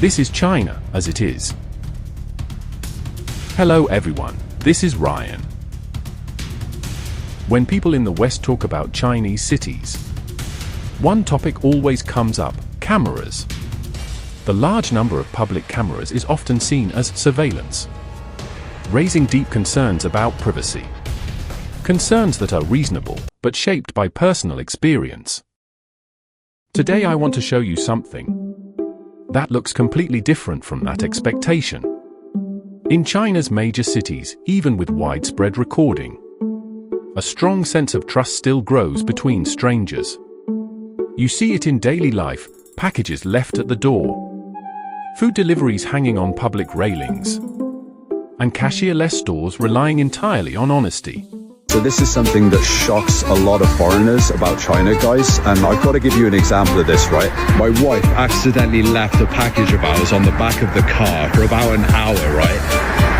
This is China as it is. Hello everyone, this is Ryan. When people in the West talk about Chinese cities, one topic always comes up: cameras. The large number of public cameras is often seen as surveillance, raising deep concerns about privacy. Concerns that are reasonable, but shaped by personal experience. Today I want to show you something that looks completely different from that expectation. In China's major cities, even with widespread recording, a strong sense of trust still grows between strangers. You see it in daily life: packages left at the door, food deliveries hanging on public railings, and cashier-less stores relying entirely on honesty. So this is something that shocks a lot of foreigners about China, guys, and I've got to give you an example of this, right? My wife accidentally left a package of ours on the back of the car for about an hour, right?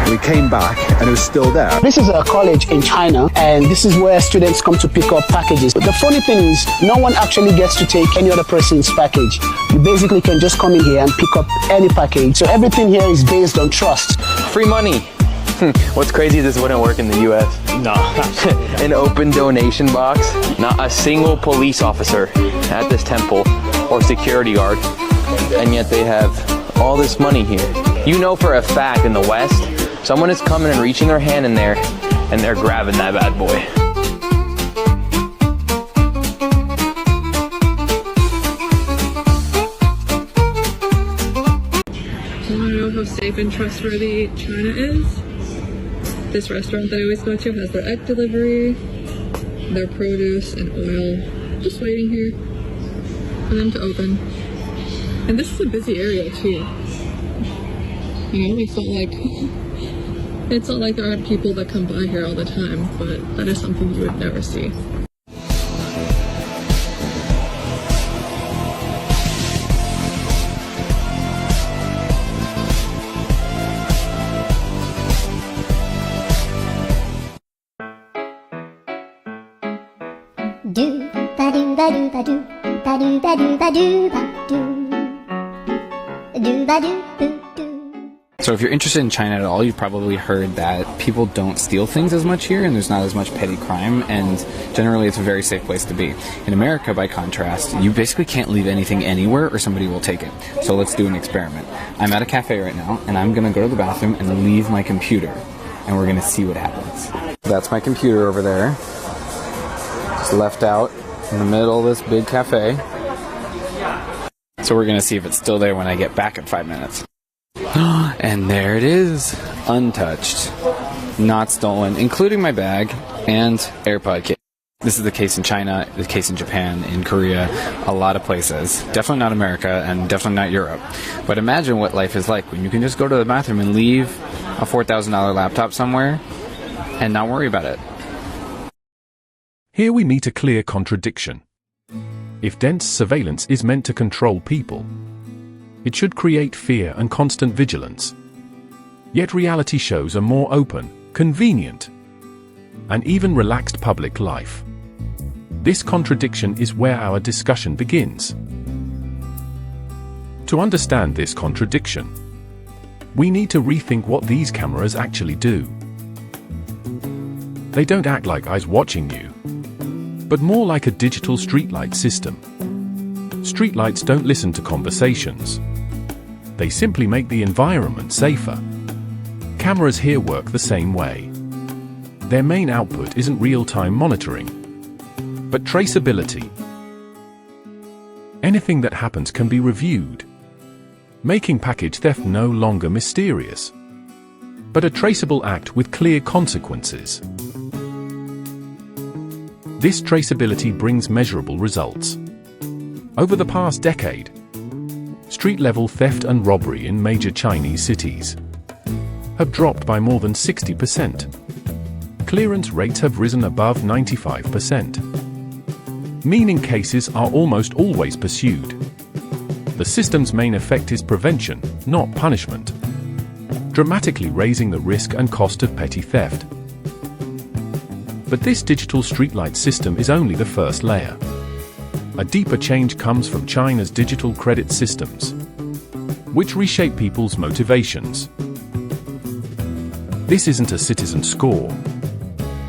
We came back and it was still there. This is a college in China, and this is where students come to pick up packages. The funny thing is, no one actually gets to take any other person's package. You basically can just come in here and pick up any package. So everything here is based on trust. Free money. What's crazy is this wouldn't work in the US. No. An open donation box. Not a single police officer at this temple or security guard. And yet they have all this money here. You know for a fact in the West, someone is coming and reaching their hand in there and they're grabbing that bad boy. Do you want to know how safe and trustworthy China is? This restaurant that I always go to has their egg delivery, their produce and oil, just waiting here for them to open. And this is a busy area too. You know, it's not like there aren't people that come by here all the time, but that is something you would never see. Do ba do ba do ba do ba do ba do ba do ba do ba do boo do. So if you're interested in China at all, you've probably heard that people don't steal things as much here, and there's not as much petty crime, and generally it's a very safe place to be. In America, by contrast, you basically can't leave anything anywhere or somebody will take it. So let's do an experiment. I'm at a cafe right now, and I'm going to go to the bathroom and leave my computer, and we're going to see what happens. That's my computer over there. Just left out in the middle of this big cafe. So we're going to see if it's still there when I get back in 5 minutes. And there it is, untouched, not stolen, including my bag and AirPod case. This is the case in China, the case in Japan, in Korea, a lot of places. Definitely not America and definitely not Europe. But imagine what life is like when you can just go to the bathroom and leave a $4,000 laptop somewhere and not worry about it. Here we meet a clear contradiction. If dense surveillance is meant to control people, it should create fear and constant vigilance. Yet reality shows a more open, convenient, and even relaxed public life. This contradiction is where our discussion begins. To understand this contradiction, we need to rethink what these cameras actually do. They don't act like eyes watching you, but more like a digital streetlight system. Streetlights don't listen to conversations. They simply make the environment safer. Cameras here work the same way. Their main output isn't real-time monitoring, but traceability. Anything that happens can be reviewed, making package theft no longer mysterious, but a traceable act with clear consequences. This traceability brings measurable results. Over the past decade, street-level theft and robbery in major Chinese cities have dropped by more than 60%. Clearance rates have risen above 95%, meaning cases are almost always pursued. The system's main effect is prevention, not punishment, dramatically raising the risk and cost of petty theft. But this digital streetlight system is only the first layer. A deeper change comes from China's digital credit systems. which reshape people's motivations. This isn't a citizen score,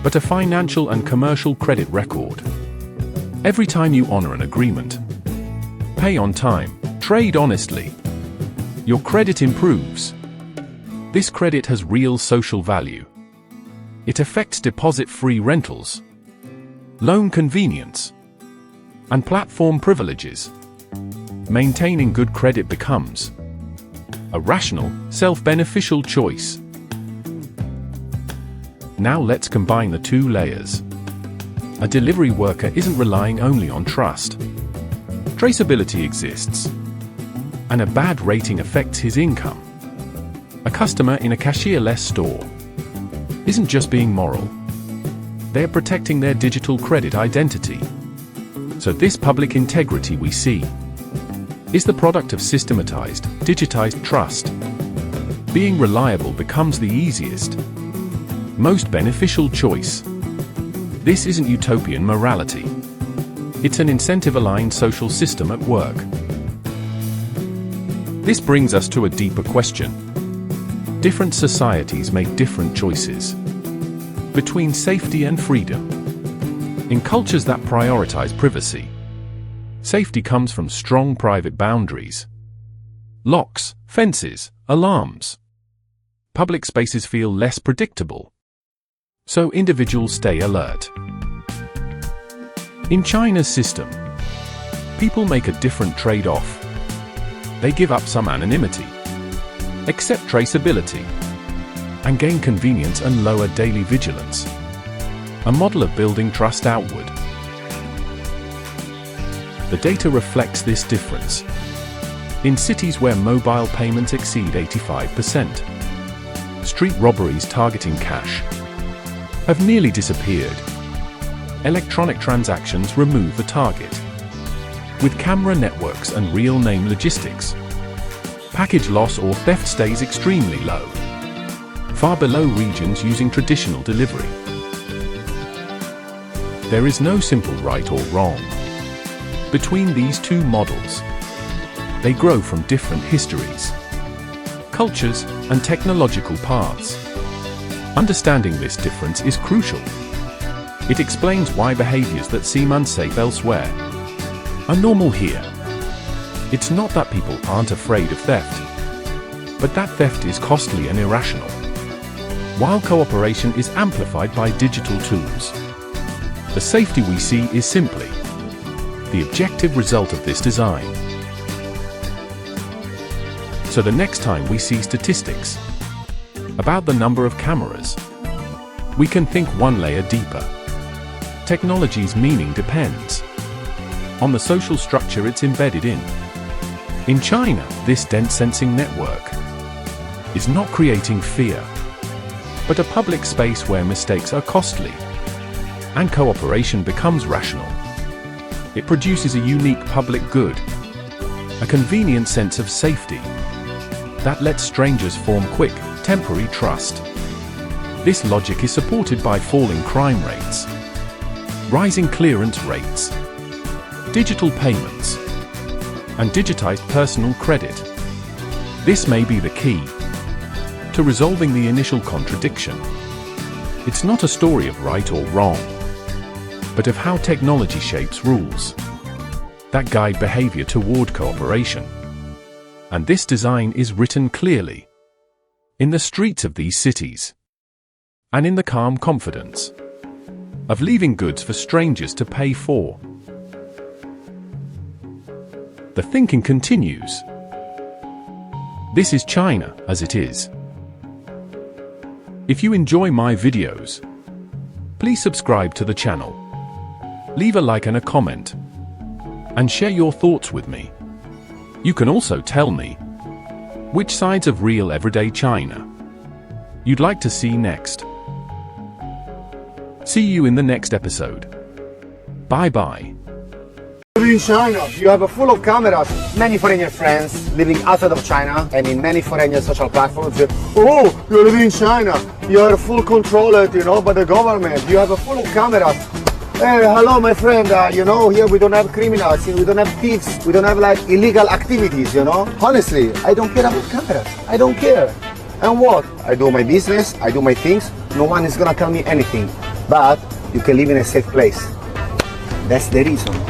but a financial and commercial credit record. Every time you honor an agreement, pay on time, trade honestly, your credit improves. This credit has real social value. It affects deposit-free rentals, loan convenience, and platform privileges. Maintaining good credit becomes a rational, self-beneficial choice. Now let's combine the two layers. A delivery worker isn't relying only on trust. Traceability exists, and a bad rating affects his income. A customer in a cashier-less store isn't just being moral. They're protecting their digital credit identity. So this public integrity we see is the product of systematized, digitized trust. Being reliable becomes the easiest, most beneficial choice. This isn't utopian morality. It's an incentive-aligned social system at work. This brings us to a deeper question. Different societies make different choices between safety and freedom. In cultures that prioritize privacy, safety comes from strong private boundaries. Locks, fences, alarms. Public spaces feel less predictable, so individuals stay alert. In China's system, people make a different trade-off. They give up some anonymity, accept traceability, and gain convenience and lower daily vigilance. A model of building trust outward. The data reflects this difference. In cities where mobile payments exceed 85%, street robberies targeting cash have nearly disappeared. Electronic transactions remove the target. With camera networks and real-name logistics, package loss or theft stays extremely low, far below regions using traditional delivery. There is no simple right or wrong between these two models. They grow from different histories, cultures, and technological paths. Understanding this difference is crucial. It explains why behaviors that seem unsafe elsewhere are normal here. It's not that people aren't afraid of theft, but that theft is costly and irrational, while cooperation is amplified by digital tools. The safety we see is simply the objective result of this design. So the next time we see statistics about the number of cameras, we can think one layer deeper. Technology's meaning depends on the social structure it's embedded in. In China, this dense sensing network is not creating fear, but a public space where mistakes are costly and cooperation becomes rational. It produces a unique public good, a convenient sense of safety that lets strangers form quick, temporary trust. This logic is supported by falling crime rates, rising clearance rates, digital payments, and digitized personal credit. This may be the key to resolving the initial contradiction. It's not a story of right or wrong, but of how technology shapes rules that guide behavior toward cooperation. And this design is written clearly in the streets of these cities, and in the calm confidence of leaving goods for strangers to pay for. The thinking continues. This is China as it is. If you enjoy my videos, please subscribe to the channel, leave a like and a comment, and share your thoughts with me. You can also tell me which sides of real everyday China you'd like to see next. See you in the next episode. Bye-bye. In China, you have a full of cameras, many foreign friends living outside of China and in many foreign social platforms. Oh, you're living in China, you are full controlled, by the government, you have a full of cameras. Hey, hello, my friend. You know, here we don't have criminals, we don't have thieves, we don't have like illegal activities, you know. Honestly, I don't care about cameras. I don't care. And what? I do my business, I do my things. No one is gonna tell me anything. But you can live in a safe place. That's the reason.